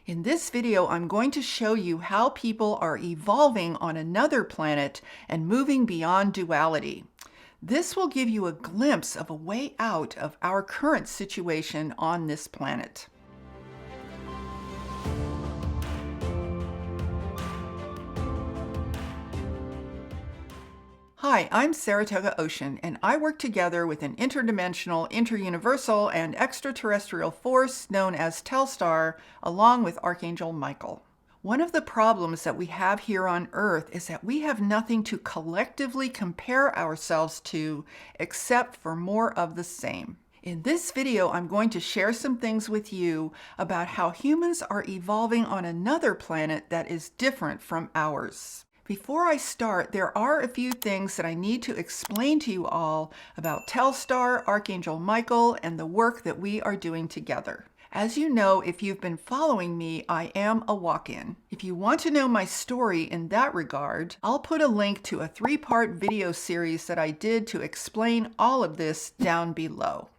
In this video, I'm going to show you how people are evolving on another planet and moving beyond duality. This will give you a glimpse of a way out of our current situation on this planet. Hi, I'm Saratoga Ocean, and I work together with an interdimensional, interuniversal, and extraterrestrial force known as telstar, along with Archangel Michael. One of the problems that we have here on Earth is that we have nothing to collectively compare ourselves to except for more of the same. In this video, I'm going to share some things with you about how humans are evolving on another planet that is different from ours. Before I start, there are a few things that I need to explain to you all about telstar, Archangel Michael, and the work that we are doing together. As you know, if you've been following me, I am a walk-in. If you want to know my story in that regard, I'll put a link to a 3-part video series that I did to explain all of this down below.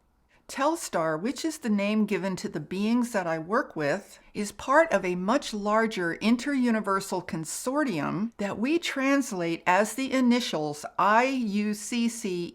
Telstar, which is the name given to the beings that I work with, is part of a much larger interuniversal consortium that we translate as the initials IUCCEP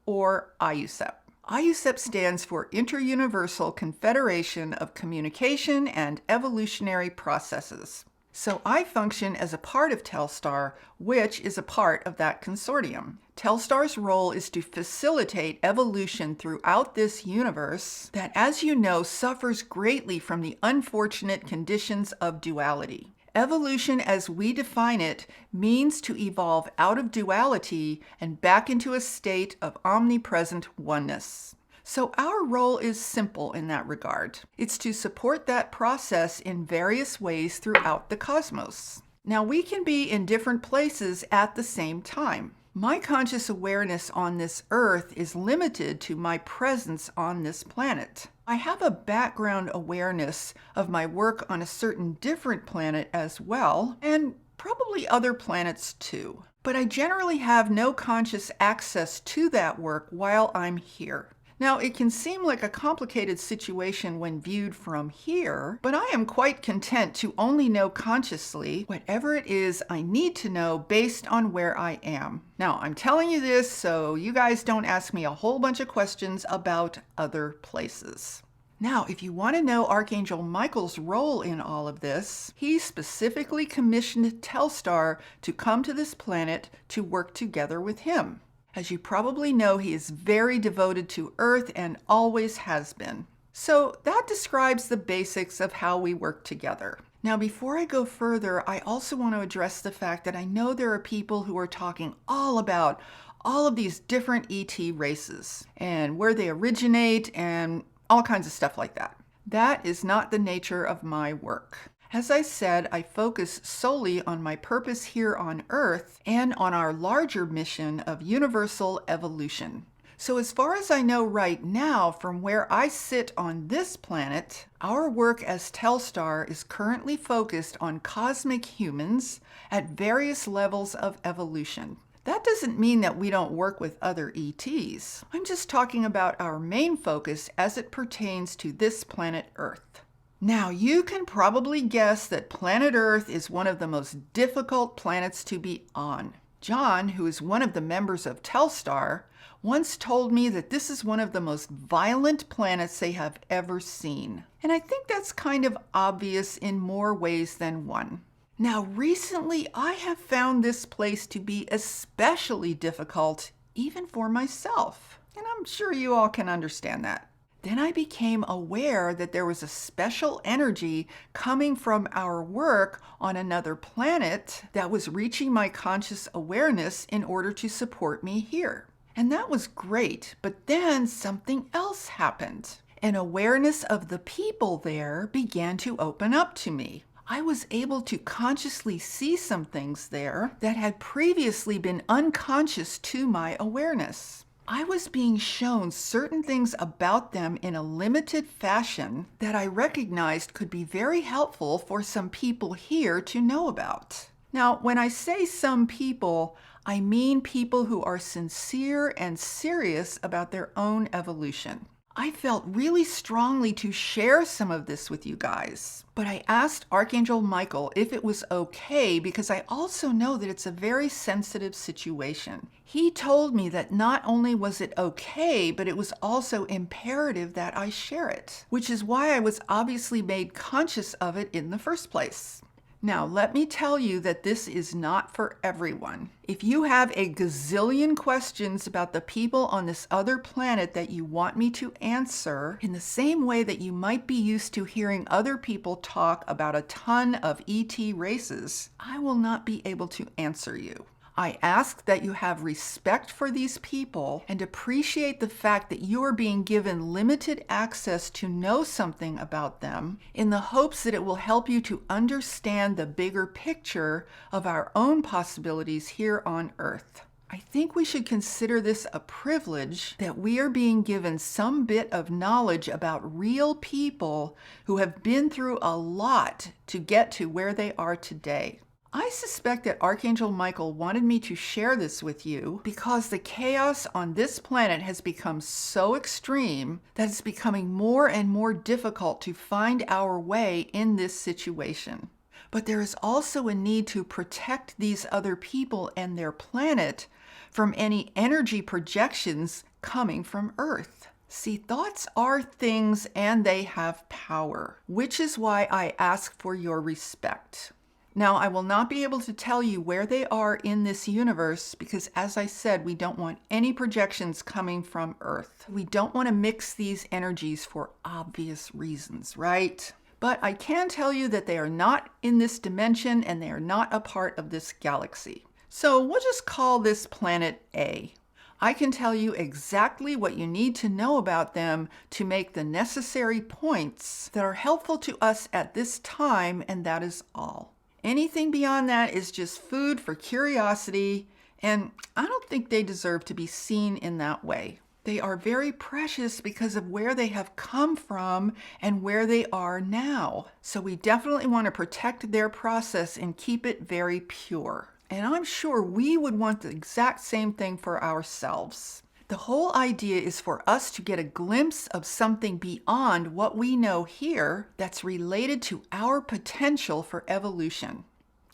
or IUCEP. IUCEP stands for Interuniversal Confederation of Communication and Evolutionary Processes. So I function as a part of telstar, which is a part of that consortium. Telstar's role is to facilitate evolution throughout this universe that, as you know, suffers greatly from the unfortunate conditions of duality. Evolution, as we define it, means to evolve out of duality and back into a state of omnipresent oneness. So our role is simple in that regard. It's to support that process in various ways throughout the cosmos. Now, we can be in different places at the same time. My conscious awareness on this Earth is limited to my presence on this planet. I have a background awareness of my work on a certain different planet as well, and probably other planets too. But I generally have no conscious access to that work while I'm here. Now, it can seem like a complicated situation when viewed from here, but I am quite content to only know consciously whatever it is I need to know based on where I am. Now, I'm telling you this so you guys don't ask me a whole bunch of questions about other places. Now, if you want to know Archangel Michael's role in all of this, he specifically commissioned telstar to come to this planet to work together with him. As you probably know, he is very devoted to Earth and always has been. So that describes the basics of how we work together. Now, before I go further, I also want to address the fact that I know there are people who are talking all about all of these different ET races and where they originate and all kinds of stuff like that. That is not the nature of my work. As I said, I focus solely on my purpose here on Earth and on our larger mission of universal evolution. So as far as I know right now, from where I sit on this planet, our work as telstar is currently focused on cosmic humans at various levels of evolution. That doesn't mean that we don't work with other ETs. I'm just talking about our main focus as it pertains to this planet Earth. Now, you can probably guess that planet Earth is one of the most difficult planets to be on. John, who is one of the members of telstar, once told me that this is one of the most violent planets they have ever seen. And I think that's kind of obvious in more ways than one. Now, recently, I have found this place to be especially difficult, even for myself. And I'm sure you all can understand that. Then I became aware that there was a special energy coming from our work on another planet that was reaching my conscious awareness in order to support me here. And that was great, but then something else happened. An awareness of the people there began to open up to me. I was able to consciously see some things there that had previously been unconscious to my awareness. I was being shown certain things about them in a limited fashion that I recognized could be very helpful for some people here to know about. Now, when I say some people, I mean people who are sincere and serious about their own evolution. I felt really strongly to share some of this with you guys, but I asked Archangel Michael if it was okay because I also know that it's a very sensitive situation. He told me that not only was it okay, but it was also imperative that I share it, which is why I was obviously made conscious of it in the first place. Now, let me tell you that this is not for everyone. If you have a gazillion questions about the people on this other planet that you want me to answer, in the same way that you might be used to hearing other people talk about a ton of ET races, I will not be able to answer you. I ask that you have respect for these people and appreciate the fact that you are being given limited access to know something about them in the hopes that it will help you to understand the bigger picture of our own possibilities here on Earth. I think we should consider this a privilege that we are being given some bit of knowledge about real people who have been through a lot to get to where they are today. I suspect that Archangel Michael wanted me to share this with you because the chaos on this planet has become so extreme that it's becoming more and more difficult to find our way in this situation. But there is also a need to protect these other people and their planet from any energy projections coming from Earth. See, thoughts are things and they have power, which is why I ask for your respect. Now, I will not be able to tell you where they are in this universe because, as I said, we don't want any projections coming from Earth. We don't want to mix these energies for obvious reasons, right? But I can tell you that they are not in this dimension and they are not a part of this galaxy. So we'll just call this planet A. I can tell you exactly what you need to know about them to make the necessary points that are helpful to us at this time, and that is all. Anything beyond that is just food for curiosity, and I don't think they deserve to be seen in that way. They are very precious because of where they have come from and where they are now. So we definitely want to protect their process and keep it very pure. And I'm sure we would want the exact same thing for ourselves. The whole idea is for us to get a glimpse of something beyond what we know here that's related to our potential for evolution.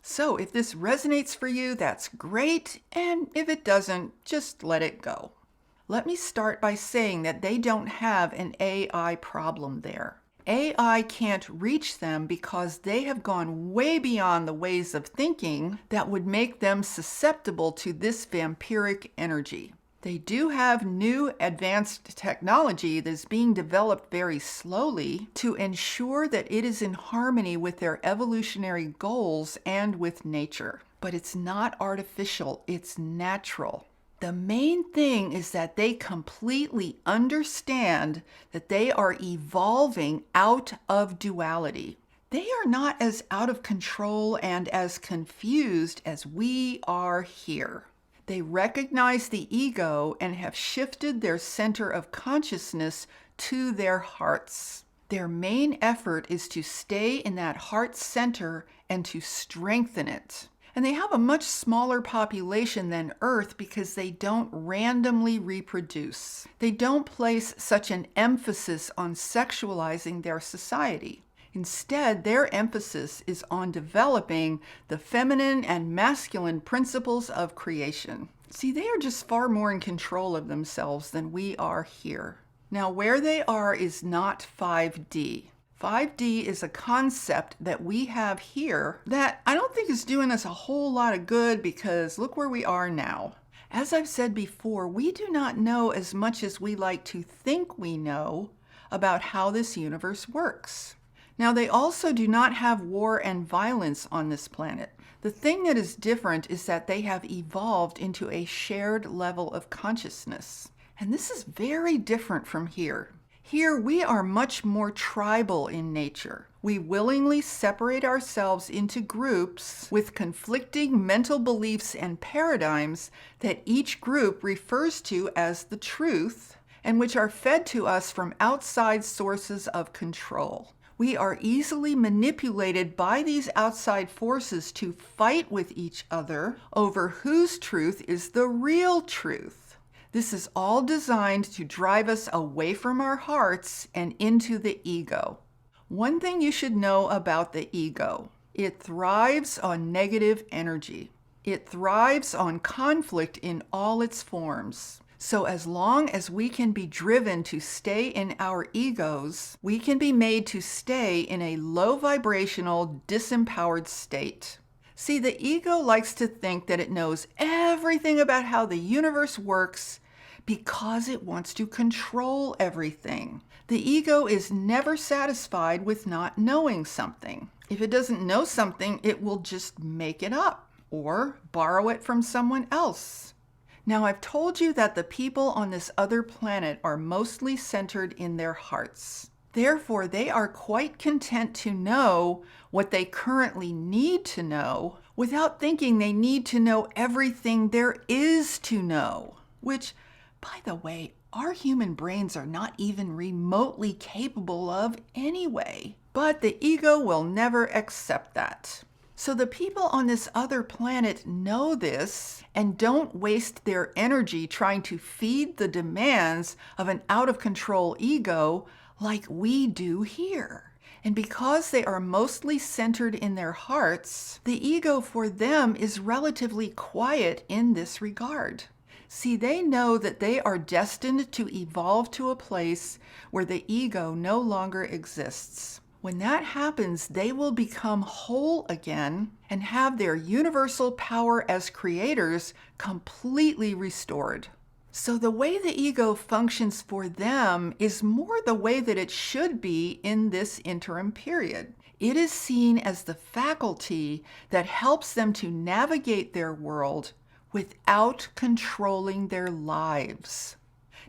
So if this resonates for you, that's great, and if it doesn't, just let it go. Let me start by saying that they don't have an AI problem there. AI can't reach them because they have gone way beyond the ways of thinking that would make them susceptible to this vampiric energy. They do have new advanced technology that is being developed very slowly to ensure that it is in harmony with their evolutionary goals and with nature. But it's not artificial, it's natural. The main thing is that they completely understand that they are evolving out of duality. They are not as out of control and as confused as we are here. They recognize the ego and have shifted their center of consciousness to their hearts. Their main effort is to stay in that heart center and to strengthen it. And they have a much smaller population than Earth because they don't randomly reproduce. They don't place such an emphasis on sexualizing their society. Instead, their emphasis is on developing the feminine and masculine principles of creation. See, they are just far more in control of themselves than we are here. Now, where they are is not 5D. 5D is a concept that we have here that I don't think is doing us a whole lot of good because look where we are now. As I've said before, we do not know as much as we like to think we know about how this universe works. Now, they also do not have war and violence on this planet. The thing that is different is that they have evolved into a shared level of consciousness. And this is very different from here. Here, we are much more tribal in nature. We willingly separate ourselves into groups with conflicting mental beliefs and paradigms that each group refers to as the truth, and which are fed to us from outside sources of control. We are easily manipulated by these outside forces to fight with each other over whose truth is the real truth. This is all designed to drive us away from our hearts and into the ego. One thing you should know about the ego: it thrives on negative energy. It thrives on conflict in all its forms. So as long as we can be driven to stay in our egos, we can be made to stay in a low vibrational, disempowered state. See, the ego likes to think that it knows everything about how the universe works because it wants to control everything. The ego is never satisfied with not knowing something. If it doesn't know something, it will just make it up or borrow it from someone else. Now, I've told you that the people on this other planet are mostly centered in their hearts. Therefore, they are quite content to know what they currently need to know without thinking they need to know everything there is to know. Which, by the way, our human brains are not even remotely capable of anyway. But the ego will never accept that. So the people on this other planet know this and don't waste their energy trying to feed the demands of an out-of-control ego like we do here. And because they are mostly centered in their hearts, the ego for them is relatively quiet in this regard. See, they know that they are destined to evolve to a place where the ego no longer exists. When that happens, they will become whole again and have their universal power as creators completely restored. So the way the ego functions for them is more the way that it should be in this interim period. It is seen as the faculty that helps them to navigate their world without controlling their lives.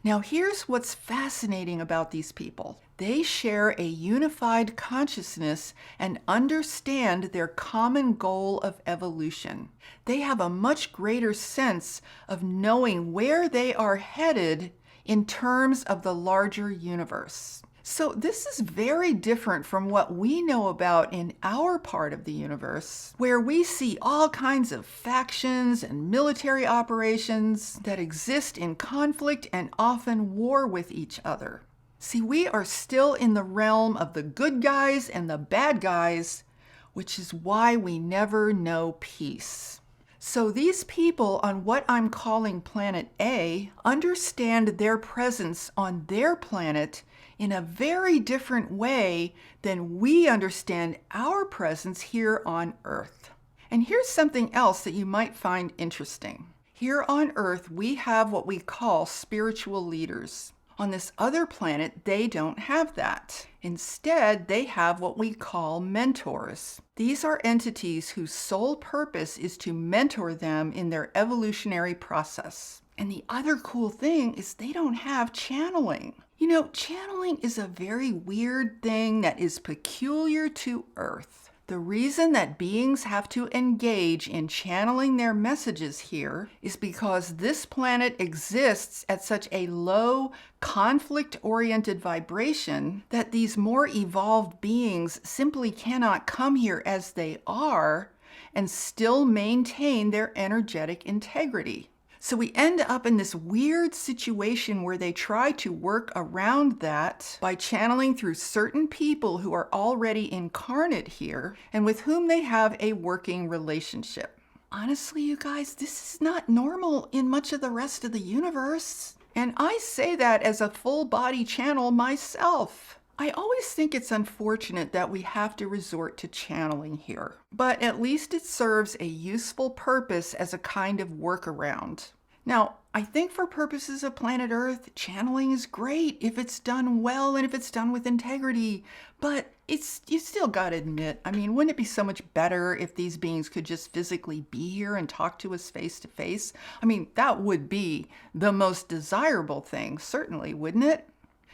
Now, here's what's fascinating about these people. They share a unified consciousness and understand their common goal of evolution. They have a much greater sense of knowing where they are headed in terms of the larger universe. So this is very different from what we know about in our part of the universe, where we see all kinds of factions and military operations that exist in conflict and often war with each other. See, we are still in the realm of the good guys and the bad guys, which is why we never know peace. So these people on what I'm calling Planet A understand their presence on their planet in a very different way than we understand our presence here on Earth. And here's something else that you might find interesting. Here on Earth, we have what we call spiritual leaders. On this other planet, they don't have that. Instead, they have what we call mentors. These are entities whose sole purpose is to mentor them in their evolutionary process. And the other cool thing is they don't have channeling. You know, channeling is a very weird thing that is peculiar to Earth. The reason that beings have to engage in channeling their messages here is because this planet exists at such a low, conflict-oriented vibration that these more evolved beings simply cannot come here as they are and still maintain their energetic integrity. So we end up in this weird situation where they try to work around that by channeling through certain people who are already incarnate here and with whom they have a working relationship. Honestly, you guys, this is not normal in much of the rest of the universe. And I say that as a full body channel myself. I always think it's unfortunate that we have to resort to channeling here, but at least it serves a useful purpose as a kind of workaround. Now, I think for purposes of planet Earth, channeling is great if it's done well and if it's done with integrity, but you still gotta admit, I mean, wouldn't it be so much better if these beings could just physically be here and talk to us face to face? I mean, that would be the most desirable thing, certainly, wouldn't it?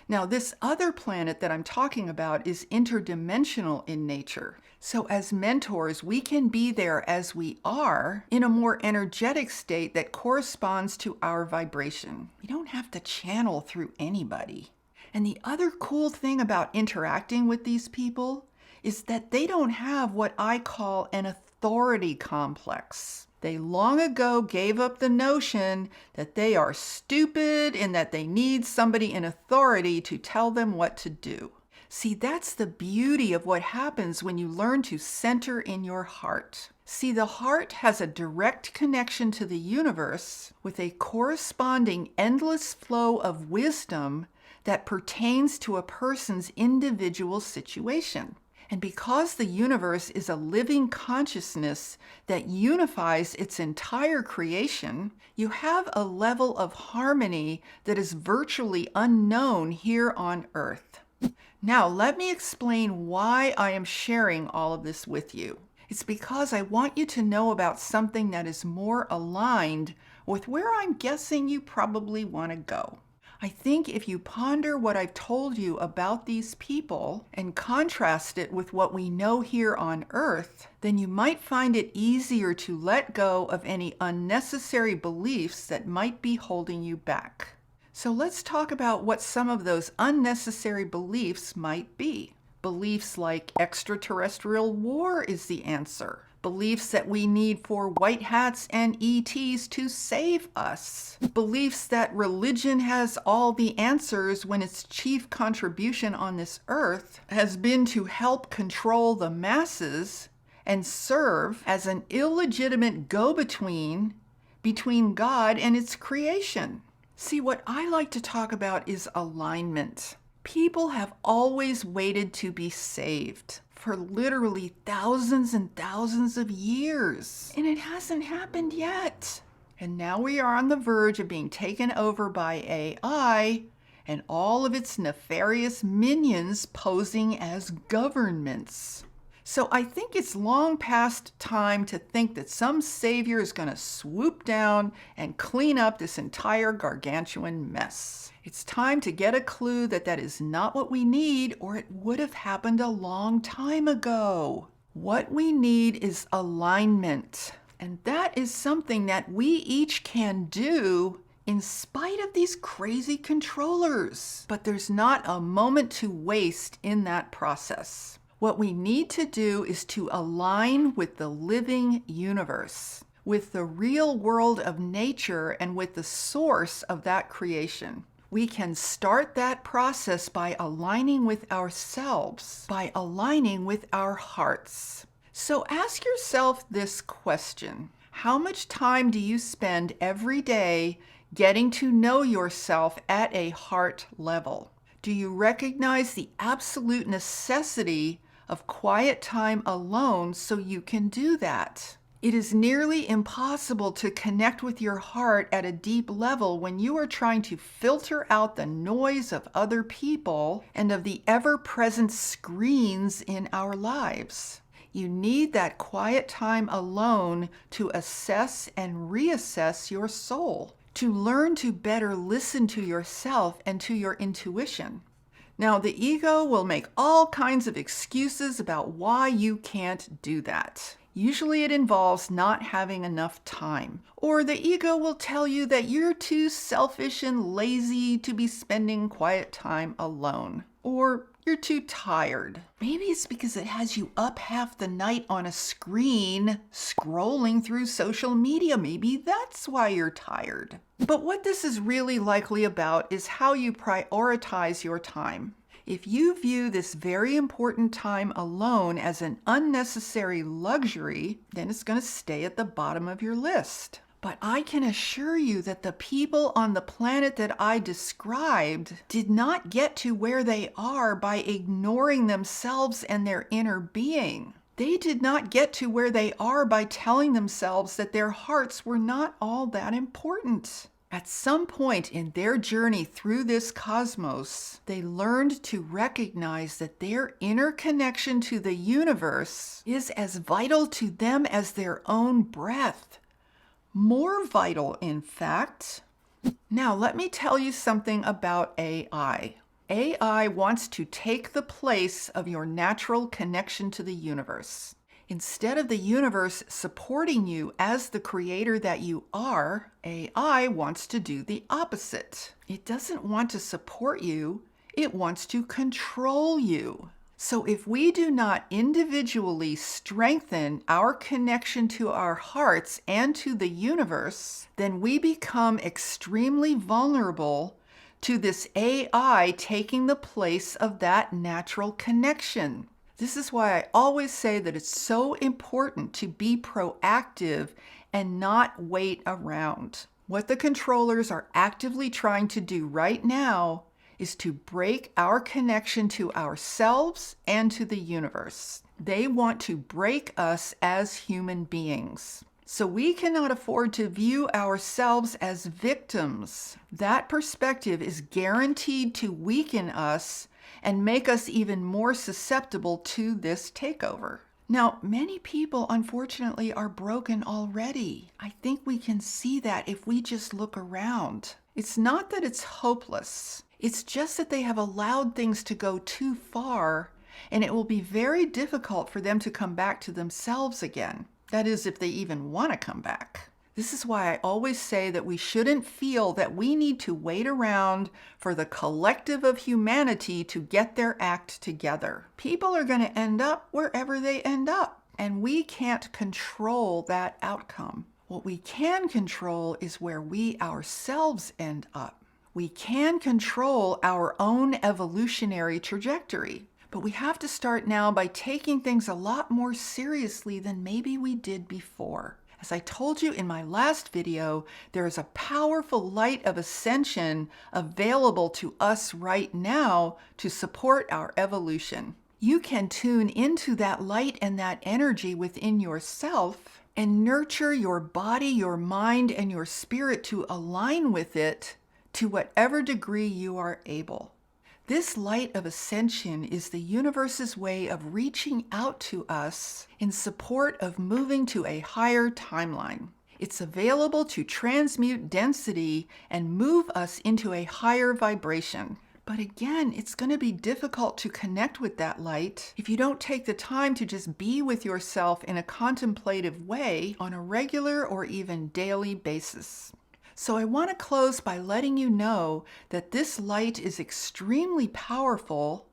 Now, this other planet that I'm talking about is interdimensional in nature. So as mentors, we can be there as we are in a more energetic state that corresponds to our vibration. We don't have to channel through anybody. And the other cool thing about interacting with these people is that they don't have what I call an authority complex. They long ago gave up the notion that they are stupid and that they need somebody in authority to tell them what to do. See, that's the beauty of what happens when you learn to center in your heart. See, the heart has a direct connection to the universe with a corresponding endless flow of wisdom that pertains to a person's individual situation. And because the universe is a living consciousness that unifies its entire creation, you have a level of harmony that is virtually unknown here on Earth. Now, let me explain why I am sharing all of this with you. It's because I want you to know about something that is more aligned with where I'm guessing you probably want to go. I think if you ponder what I've told you about these people and contrast it with what we know here on Earth, then you might find it easier to let go of any unnecessary beliefs that might be holding you back. So let's talk about what some of those unnecessary beliefs might be. Beliefs like extraterrestrial war is the answer. Beliefs that we need for white hats and ETs to save us. Beliefs that religion has all the answers when its chief contribution on this earth has been to help control the masses and serve as an illegitimate go-between between God and its creation. See, what I like to talk about is alignment. People have always waited to be saved for literally thousands and thousands of years, and it hasn't happened yet. And now we are on the verge of being taken over by AI and all of its nefarious minions posing as governments. So I think it's long past time to think that some savior is going to swoop down and clean up this entire gargantuan mess. It's time to get a clue that that is not what we need, or it would have happened a long time ago. What we need is alignment. And that is something that we each can do in spite of these crazy controllers. But there's not a moment to waste in that process. What we need to do is to align with the living universe, with the real world of nature, and with the source of that creation. We can start that process by aligning with ourselves, by aligning with our hearts. So ask yourself this question: how much time do you spend every day getting to know yourself at a heart level? Do you recognize the absolute necessity of quiet time alone so you can do that? It is nearly impossible to connect with your heart at a deep level when you are trying to filter out the noise of other people and of the ever-present screens in our lives. You need that quiet time alone to assess and reassess your soul, to learn to better listen to yourself and to your intuition. Now, the ego will make all kinds of excuses about why you can't do that. Usually it involves not having enough time. Or the ego will tell you that you're too selfish and lazy to be spending quiet time alone. Or you're too tired. Maybe it's because it has you up half the night on a screen scrolling through social media. Maybe that's why you're tired. But what this is really likely about is how you prioritize your time. If you view this very important time alone as an unnecessary luxury, then it's going to stay at the bottom of your list. But I can assure you that the people on the planet that I described did not get to where they are by ignoring themselves and their inner being. They did not get to where they are by telling themselves that their hearts were not all that important. At some point in their journey through this cosmos, they learned to recognize that their inner connection to the universe is as vital to them as their own breath. More vital, in fact. Now, let me tell you something about AI. AI wants to take the place of your natural connection to the universe. Instead of the universe supporting you as the creator that you are, AI wants to do the opposite. It doesn't want to support you, it wants to control you. So if we do not individually strengthen our connection to our hearts and to the universe, then we become extremely vulnerable to this AI taking the place of that natural connection. This is why I always say that it's so important to be proactive and not wait around. What the controllers are actively trying to do right now is to break our connection to ourselves and to the universe. They want to break us as human beings. So we cannot afford to view ourselves as victims. That perspective is guaranteed to weaken us and make us even more susceptible to this takeover. Now, many people, unfortunately, are broken already. I think we can see that if we just look around. It's not that it's hopeless. It's just that they have allowed things to go too far, and it will be very difficult for them to come back to themselves again. That is, if they even want to come back. This is why I always say that we shouldn't feel that we need to wait around for the collective of humanity to get their act together. People are going to end up wherever they end up, and we can't control that outcome. What we can control is where we ourselves end up. We can control our own evolutionary trajectory, but we have to start now by taking things a lot more seriously than maybe we did before. As I told you in my last video, there is a powerful light of ascension available to us right now to support our evolution. You can tune into that light and that energy within yourself and nurture your body, your mind, and your spirit to align with it to whatever degree you are able. This light of ascension is the universe's way of reaching out to us in support of moving to a higher timeline. It's available to transmute density and move us into a higher vibration. But again, it's going to be difficult to connect with that light if you don't take the time to just be with yourself in a contemplative way on a regular or even daily basis. So I want to close by letting you know that this light is extremely powerful,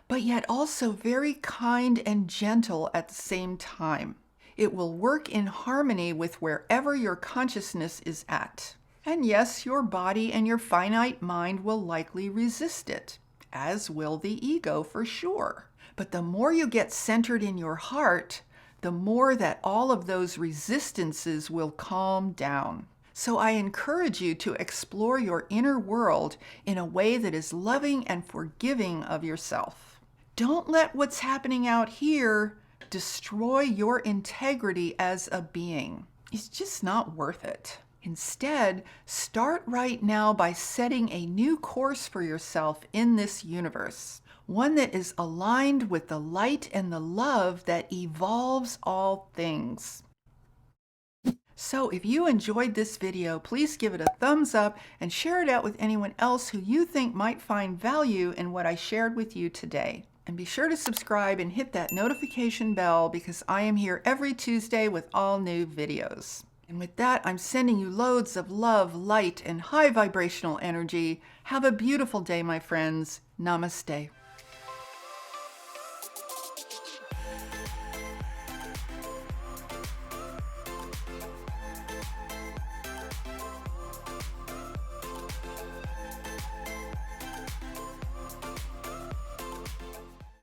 but yet also very kind and gentle at the same time. It will work in harmony with wherever your consciousness is at. And yes, your body and your finite mind will likely resist it, as will the ego for sure. But the more you get centered in your heart, the more that all of those resistances will calm down. So I encourage you to explore your inner world in a way that is loving and forgiving of yourself. Don't let what's happening out here destroy your integrity as a being. It's just not worth it. Instead, start right now by setting a new course for yourself in this universe, one that is aligned with the light and the love that evolves all things. So if you enjoyed this video, please give it a thumbs up and share it out with anyone else who you think might find value in what I shared with you today. And be sure to subscribe and hit that notification bell because I am here every Tuesday with all new videos. And with that, I'm sending you loads of love, light, and high vibrational energy. Have a beautiful day, my friends. Namaste.